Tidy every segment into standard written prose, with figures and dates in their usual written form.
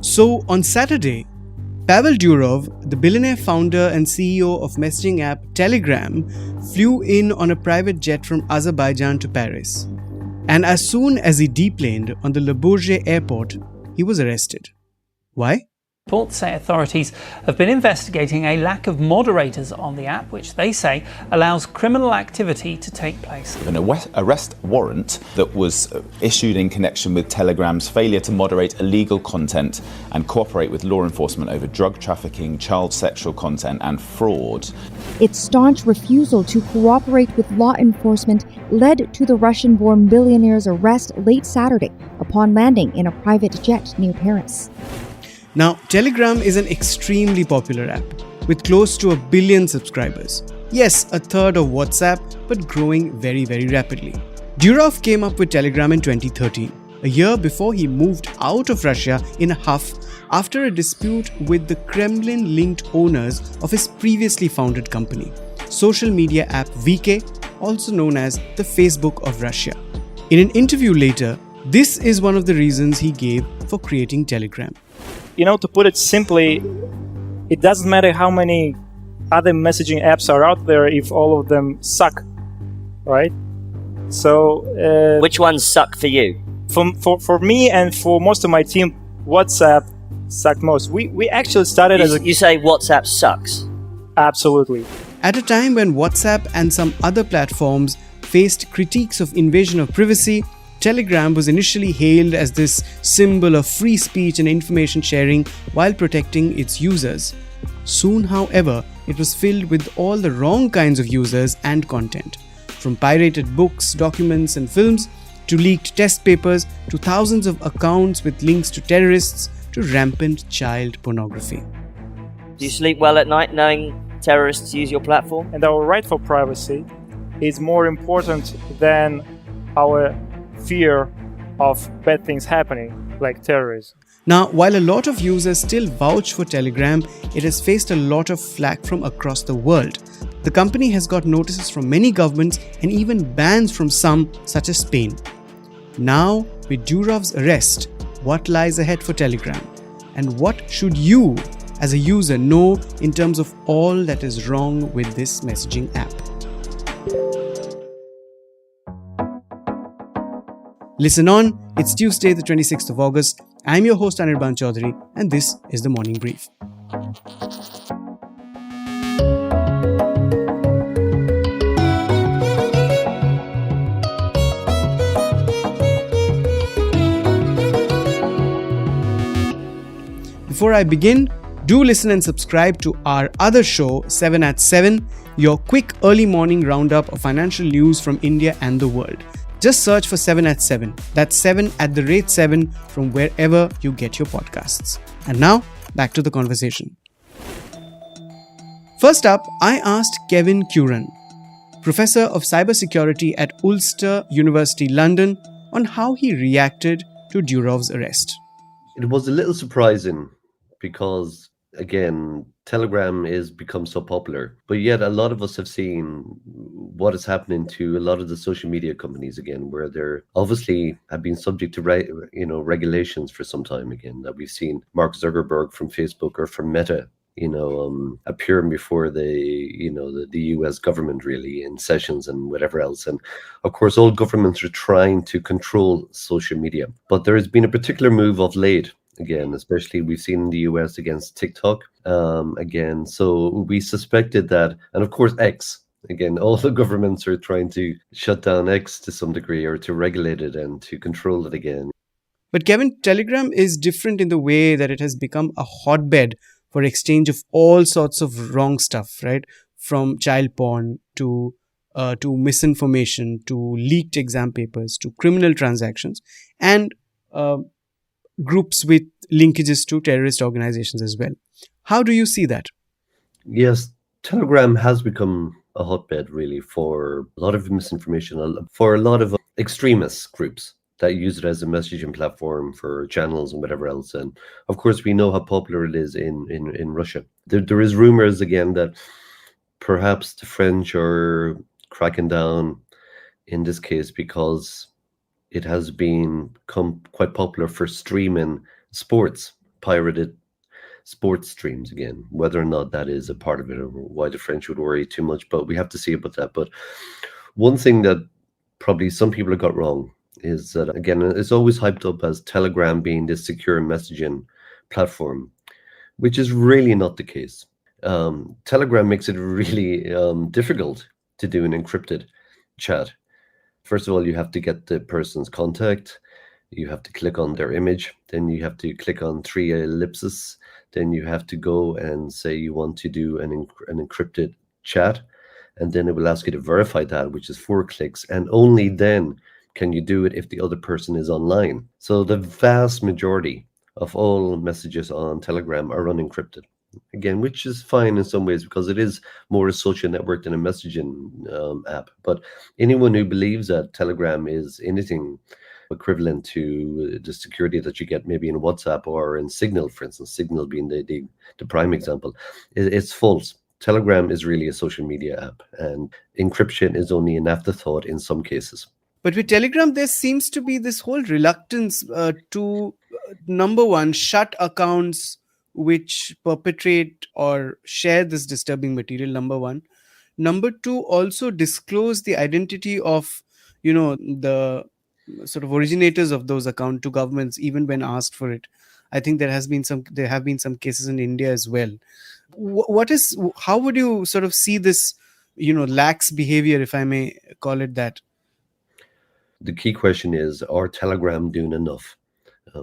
So on Saturday, Pavel Durov, the billionaire founder and CEO of messaging app Telegram, flew in on a private jet from Azerbaijan to Paris. And as soon as he deplaned on the Le Bourget airport, he was arrested. Why? Reports say authorities have been investigating a lack of moderators on the app, which they say allows criminal activity to take place. An arrest warrant that was issued in connection with Telegram's failure to moderate illegal content and cooperate with law enforcement over drug trafficking, child sexual content and fraud. Its staunch refusal to cooperate with law enforcement led to the Russian-born billionaire's arrest late Saturday upon landing in a private jet near Paris. Now, Telegram is an extremely popular app with close to 1 billion subscribers. Yes, a third of WhatsApp, but growing very, very rapidly. Durov came up with Telegram in 2013, a year before he moved out of Russia in a huff after a dispute with the Kremlin-linked owners of his previously founded company, social media app VK, also known as the Facebook of Russia. In an interview later, this is one of the reasons he gave for creating Telegram. To put it simply, it doesn't matter how many other messaging apps are out there if all of them suck, right? So, which ones suck for you? For me and for most of my team, WhatsApp sucked most. We actually started You say WhatsApp sucks? Absolutely. At a time when WhatsApp and some other platforms faced critiques of invasion of privacy, Telegram was initially hailed as this symbol of free speech and information sharing while protecting its users. Soon, however, it was filled with all the wrong kinds of users and content, from pirated books, documents, and films to leaked test papers to thousands of accounts with links to terrorists to rampant child pornography. Do you sleep well at night knowing terrorists use your platform? And our right for privacy is more important than our fear of bad things happening, like terrorism. Now, while a lot of users still vouch for Telegram, it has faced a lot of flack from across the world. The company has got notices from many governments and even bans from some, such as Spain. Now, with Durov's arrest, what lies ahead for Telegram? And what should you, as a user, know in terms of all that is wrong with this messaging app? Listen on, it's Tuesday the 26th of August. I'm your host Anirban Chaudhary and this is the Morning Brief. Before I begin, do listen and subscribe to our other show, 7 at 7, your quick early morning roundup of financial news from India and the world. Just search for 7 at 7. That's 7 from wherever you get your podcasts. And now, back to the conversation. First up, I asked Kevin Curran, Professor of Cybersecurity at Ulster University, London, on how he reacted to Durov's arrest. It was a little surprising because, again, Telegram is become so popular, but yet a lot of us have seen what is happening to a lot of the social media companies again, where they're obviously have been subject to regulations for some time again. That we've seen Mark Zuckerberg from Facebook or from Meta, appearing before the US government really in sessions and whatever else. And of course, all governments are trying to control social media, but there has been a particular move of late. Again, especially we've seen in the US against TikTok again. So we suspected that, and of course X, again, all the governments are trying to shut down X to some degree or to regulate it and to control it again. But Kevin, Telegram is different in the way that it has become a hotbed for exchange of all sorts of wrong stuff, right? From child porn to misinformation, to leaked exam papers, to criminal transactions, and groups with linkages to terrorist organizations as well. How do you see that? Yes, Telegram has become a hotbed really for a lot of misinformation, for a lot of extremist groups that use it as a messaging platform for channels and whatever else. And of course, we know how popular it is in Russia. There is rumors again that perhaps the French or cracking down in this case because it has become quite popular for streaming sports, pirated sports streams again. Whether or not that is a part of it or why the French would worry too much, but we have to see about that. But one thing that probably some people have got wrong is that, again, it's always hyped up as Telegram being this secure messaging platform, which is really not the case. Telegram makes it really difficult to do an encrypted chat. First of all, you have to get the person's contact. You have to click on their image. Then you have to click on 3 ellipses. Then you have to go and say you want to do an encrypted chat. And then it will ask you to verify that, which is 4 clicks. And only then can you do it if the other person is online. So the vast majority of all messages on Telegram are unencrypted. Again, which is fine in some ways because it is more a social network than a messaging app. But anyone who believes that Telegram is anything equivalent to the security that you get maybe in WhatsApp or in Signal, for instance, Signal being the prime example, it's false. Telegram is really a social media app, and encryption is only an afterthought in some cases. But with Telegram, there seems to be this whole reluctance to, number one, shut accounts which perpetrate or share this disturbing material, number one. Number two, also disclose the identity of, the sort of originators of those accounts to governments, even when asked for it. I think there have been some cases in India as well. How would you sort of see this, lax behavior, if I may call it that? The key question is, are Telegram doing enough?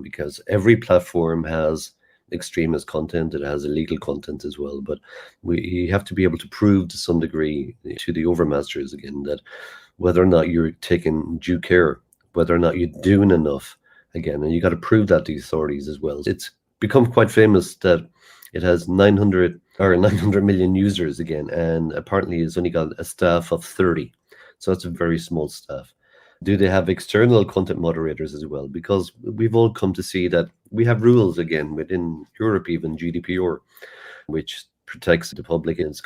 Because every platform has extremist content, it has illegal content as well, but we have to be able to prove to some degree to the overmasters again that whether or not you're taking due care, whether or not you're doing enough again, and you got to prove that to the authorities as well. It's become quite famous that it has 900 million users again, and apparently it's only got a staff of 30, so it's a very small staff. Do they have external content moderators as well? Because we've all come to see that we have rules again within Europe, even GDPR, which protects the public and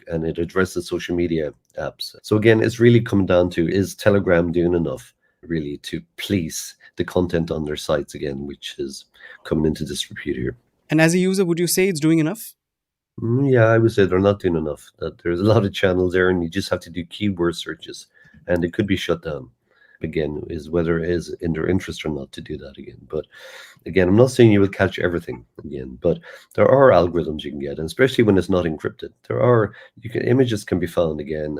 and it addresses social media apps. So again, it's really come down to, is Telegram doing enough really to police the content on their sites again, which is coming into disrepute here. And as a user, would you say it's doing enough? Yeah, I would say they're not doing enough. That there's a lot of channels there and you just have to do keyword searches and it could be shut down. Again, is whether it is in their interest or not to do that again. But again, I'm not saying you will catch everything again, but there are algorithms you can get, and especially when it's not encrypted. Images can be found again,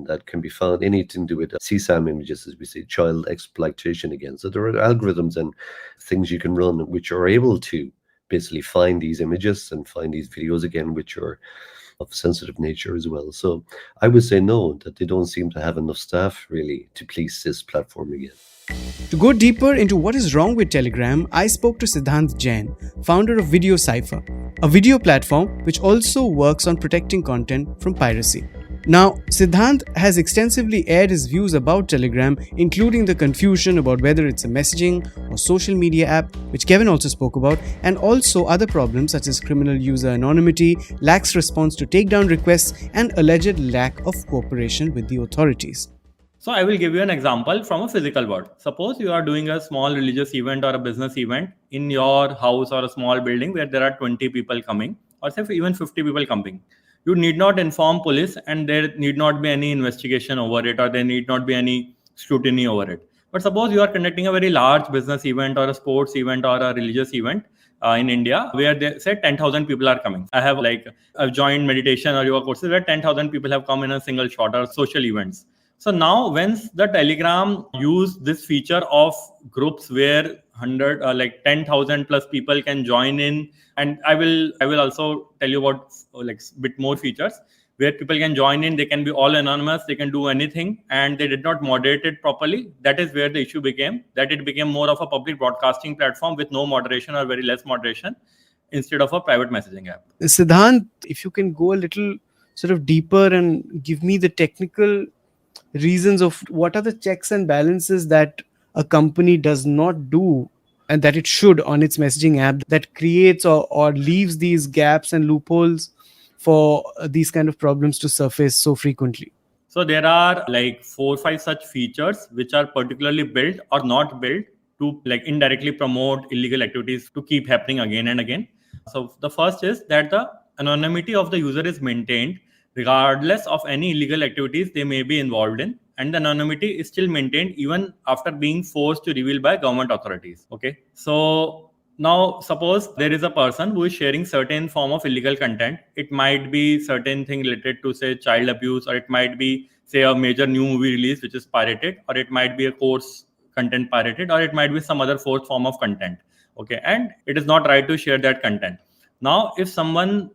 that can be found anything to do with CSAM images, as we say, child exploitation again. So there are algorithms and things you can run which are able to basically find these images and find these videos again, which are of sensitive nature as well. So I would say no, that they don't seem to have enough staff really to police this platform again. To go deeper into what is wrong with Telegram, I spoke to Siddhant Jain, founder of Video Cypher, a video platform which also works on protecting content from piracy. Now, Siddhant has extensively aired his views about Telegram, including the confusion about whether it's a messaging or social media app, which Kevin also spoke about, and also other problems such as criminal user anonymity, lax response to takedown requests, and alleged lack of cooperation with the authorities. So I will give you an example from a physical world. Suppose you are doing a small religious event or a business event in your house or a small building where there are 20 people coming, or say even 50 people coming. You need not inform police and there need not be any investigation over it, or there need not be any scrutiny over it. But suppose you are conducting a very large business event or a sports event or a religious event in India where they say 10,000 people are coming. I've joined meditation or yoga courses where 10,000 people have come in a single shot, or social events. So now when the Telegram use this feature of groups where 10,000 plus people can join in, and I will also tell you about bit more features where people can join in, they can be all anonymous, they can do anything, and they did not moderate it properly. That is where the issue became, that it became more of a public broadcasting platform with no moderation or very less moderation instead of a private messaging app. Siddhant, if you can go a little sort of deeper and give me the technical reasons of what are the checks and balances that a company does not do and that it should on its messaging app that creates or leaves these gaps and loopholes for these kind of problems to surface so frequently. So there are like 4 or 5 such features which are particularly built or not built to like indirectly promote illegal activities to keep happening again and again. So the first is that the anonymity of the user is maintained regardless of any illegal activities they may be involved in, and the anonymity is still maintained even after being forced to reveal by government authorities. Okay, so now suppose there is a person who is sharing certain form of illegal content. It might be certain thing related to say child abuse, or it might be say a major new movie release which is pirated, or it might be a course content pirated, or it might be some other fourth form of content. Okay, and it is not right to share that content. Now if someone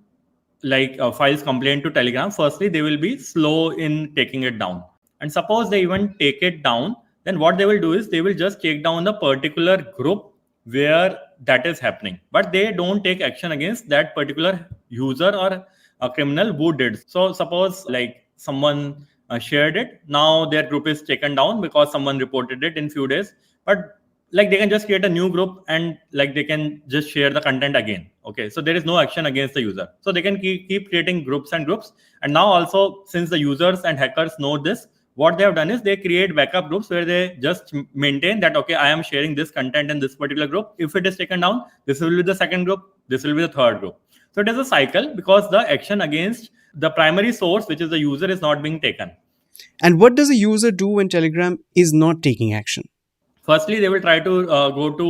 like files complaint to Telegram, firstly they will be slow in taking it down, and suppose they even take it down, then what they will do is they will just take down the particular group where that is happening, but they don't take action against that particular user or a criminal who did. So suppose like someone shared it, now their group is taken down because someone reported it in few days, but like they can just create a new group and like they can just share the content again. Okay, so there is no action against the user, so they can keep creating groups and groups. And now also, since the users and hackers know this, what they have done is they create backup groups where they just maintain that, okay, I am sharing this content in this particular group. If it is taken down, this will be the second group, this will be the third group. So it is a cycle because the action against the primary source, which is the user, is not being taken. And what does a user do when Telegram is not taking action? Firstly, they will try to go to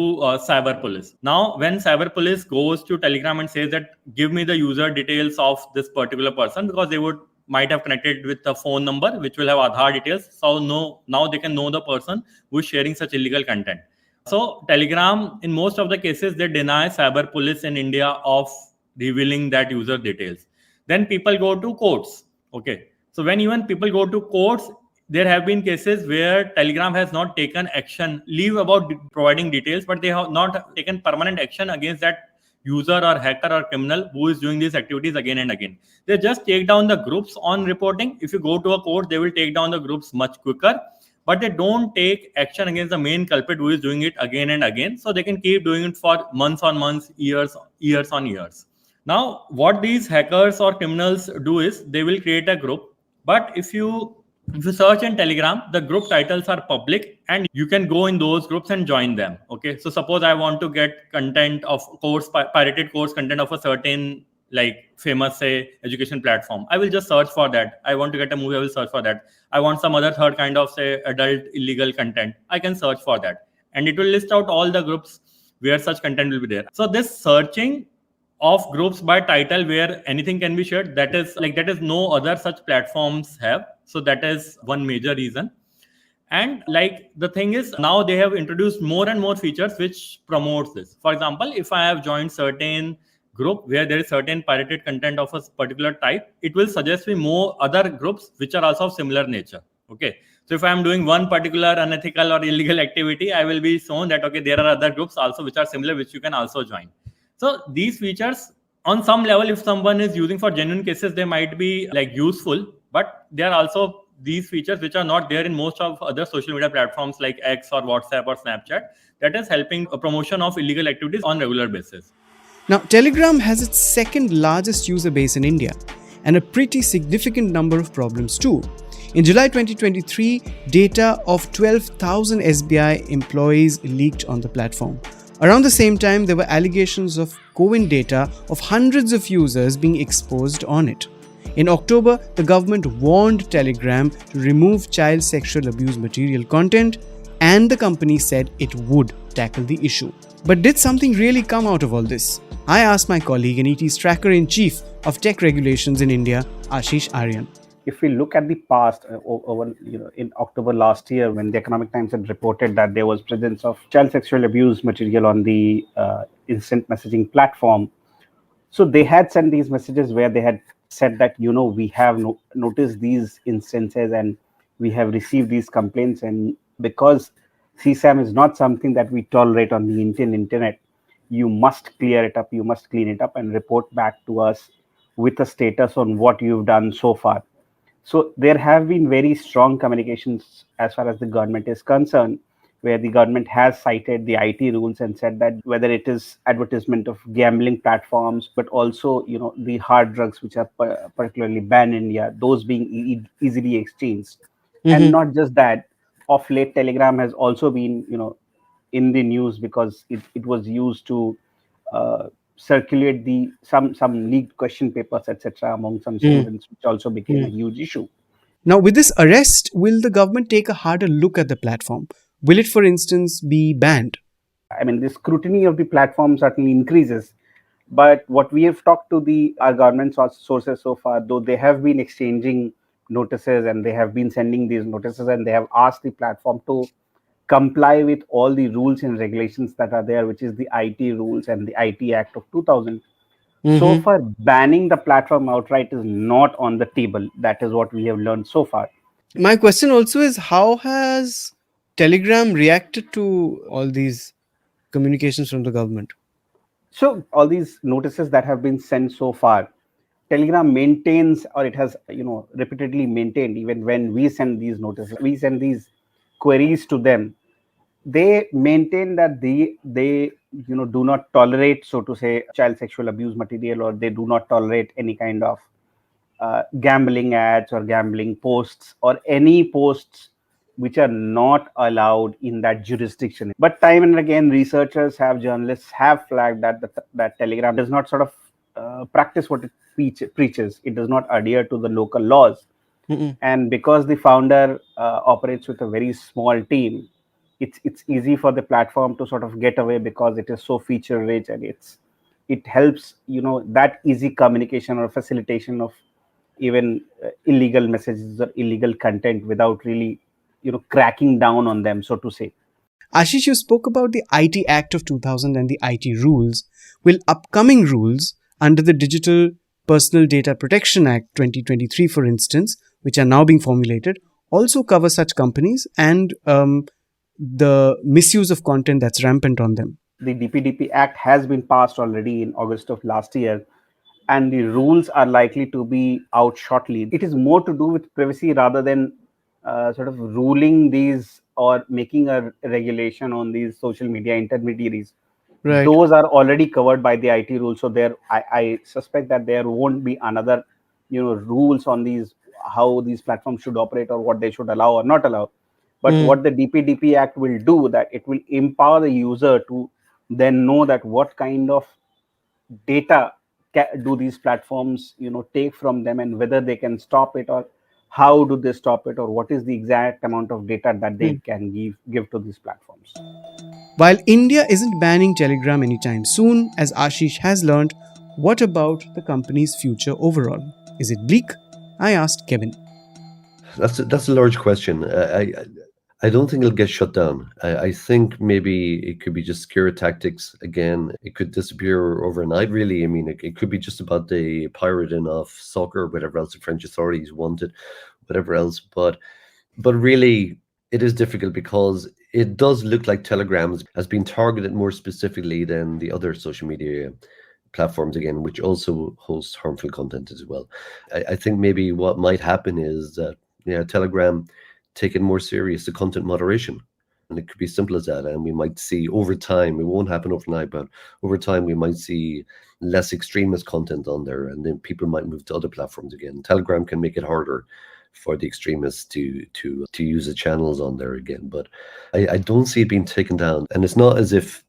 cyber police. Now, when cyber police goes to Telegram and says that give me the user details of this particular person, because they might have connected with a phone number which will have Aadhaar details. So now they can know the person who is sharing such illegal content. So Telegram, in most of the cases, they deny cyber police in India of revealing that user details. Then people go to courts. Okay, so when even people go to courts, there have been cases where Telegram has not taken action, leave about providing details, but they have not taken permanent action against that user or hacker or criminal who is doing these activities again and again. They just take down the groups on reporting. If you go to a court, they will take down the groups much quicker, but they don't take action against the main culprit who is doing it again and again. So they can keep doing it for months on months, years on years. Now, what these hackers or criminals do is they will create a group, but if you search in Telegram, the group titles are public and you can go in those groups and join them. Okay, so suppose I want to get content of pirated course content of a certain like famous say education platform. I will just search for that. I want to get a movie, I will search for that. I want some other third kind of say adult illegal content. I can search for that. And it will list out all the groups where such content will be there. So this searching of groups by title where anything can be shared, that is no other such platforms have. So that is one major reason. And like the thing is, now they have introduced more and more features which promotes this. For example, if I have joined certain group where there is certain pirated content of a particular type, it will suggest me more other groups which are also of similar nature. Okay, so if I am doing one particular unethical or illegal activity, I will be shown that okay, there are other groups also which are similar which you can also join. So these features, on some level, if someone is using for genuine cases, they might be like useful, but there are also these features which are not there in most of other social media platforms like X or WhatsApp or Snapchat, that is helping a promotion of illegal activities on regular basis. Now, Telegram has its second largest user base in India and a pretty significant number of problems too. In July 2023, data of 12,000 SBI employees leaked on the platform. Around the same time, there were allegations of COVID data of hundreds of users being exposed on it. In October, the government warned Telegram to remove child sexual abuse material content, and the company said it would tackle the issue. But did something really come out of all this? I asked my colleague and ET's Tracker-in-Chief of Tech Regulations in India, Ashish Aryan. If we look at the past, in October last year, when the Economic Times had reported that there was presence of child sexual abuse material on the instant messaging platform, so they had sent these messages where they had said that, we have noticed these instances and we have received these complaints, and because CSAM is not something that we tolerate on the internet, you must clear it up, you must clean it up and report back to us with a status on what you've done so far. So there have been very strong communications as far as the government is concerned, where the government has cited the IT rules and said that whether it is advertisement of gambling platforms, but also, the hard drugs which are particularly banned in India, those being easily exchanged. And not just that, of late, Telegram has also been, in the news because it was used to circulate some leaked question papers, etc., among some students, which also became a huge issue. Now, with this arrest, will the government take a harder look at the platform? Will it, for instance, be banned? I mean, the scrutiny of the platform certainly increases. But what we have talked to our government sources so far, though they have been exchanging notices and they have been sending these notices and they have asked the platform to comply with all the rules and regulations that are there, which is the IT rules and the IT Act of 2000. So far, banning the platform outright is not on the table. That is what we have learned so far. My question also is, how has Telegram reacted to all these communications from the government? So all these notices that have been sent so far, Telegram maintains, or it has, repeatedly maintained, even when we send these notices, we send these queries to them, they maintain that they do not tolerate, so to say, child sexual abuse material, or they do not tolerate any kind of gambling ads or gambling posts or any posts which are not allowed in that jurisdiction. But time and again, journalists have flagged that Telegram does not sort of practice what it preaches. It does not adhere to the local laws. And because the founder operates with a very small team, it's easy for the platform to sort of get away because it is so feature rich, and it helps that easy communication or facilitation of even illegal messages or illegal content without really cracking down on them, so to say. Ashish, you spoke about the IT Act of 2000 and the IT rules. Will upcoming rules under the Digital Personal Data Protection Act 2023, for instance, which are now being formulated, also cover such companies and the misuse of content that's rampant on them? The DPDP Act has been passed already in August of last year, and the rules are likely to be out shortly. It is more to do with privacy rather than sort of ruling these or making a regulation on these social media intermediaries. Right. Those are already covered by the IT rules. So I suspect that there won't be another, rules on these, how these platforms should operate or what they should allow or not allow. But what the DPDP Act will do, that it will empower the user to then know that what kind of data do these platforms, take from them, and whether they can stop it, or how do they stop it, or what is the exact amount of data that they can give to these platforms. While India isn't banning Telegram anytime soon, as Ashish has learned, what about the company's future overall? Is it bleak? I asked Kevin. That's a large question. I don't think it'll get shut down. I think maybe it could be just scare tactics again. It could disappear overnight, really. I mean, it could be just about the pirating of soccer, whatever else the French authorities wanted, whatever else. But really, it is difficult because it does look like Telegram has been targeted more specifically than the other social media platforms, again, which also host harmful content as well. I think maybe what might happen is that Telegram taking more serious the content moderation, and it could be simple as that. And we might see over time, it won't happen overnight, but over time we might see less extremist content on there, and then people might move to other platforms again. Telegram can make it harder for the extremists to use the channels on there again, but I don't see it being taken down. And it's not as if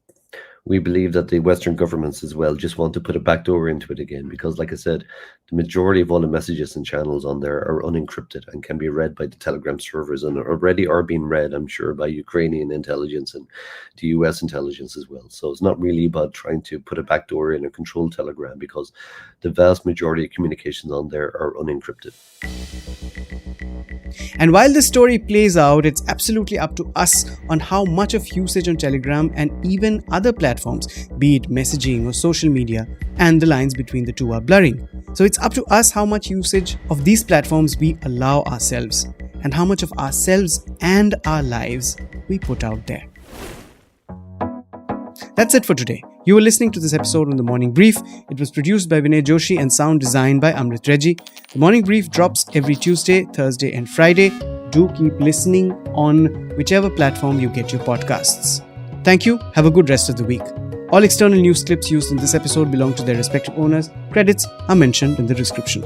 we believe that the Western governments as well just want to put a backdoor into it again, because like I said, the majority of all the messages and channels on there are unencrypted and can be read by the Telegram servers, and already are being read, I'm sure, by Ukrainian intelligence and the US intelligence as well. So it's not really about trying to put a backdoor in or control Telegram, because the vast majority of communications on there are unencrypted. And while this story plays out, it's absolutely up to us on how much of usage on Telegram and even other platforms, be it messaging or social media, and the lines between the two are blurring. So it's up to us how much usage of these platforms we allow ourselves, and how much of ourselves and our lives we put out there. That's it for today. You were listening to this episode on The Morning Brief. It was produced by Vinay Joshi and sound designed by Amrit Reggie. The Morning Brief drops every Tuesday, Thursday and Friday. do keep listening on whichever platform you get your podcasts. Thank you. Have a good rest of the week. All external news clips used in this episode belong to their respective owners. Credits are mentioned in the description.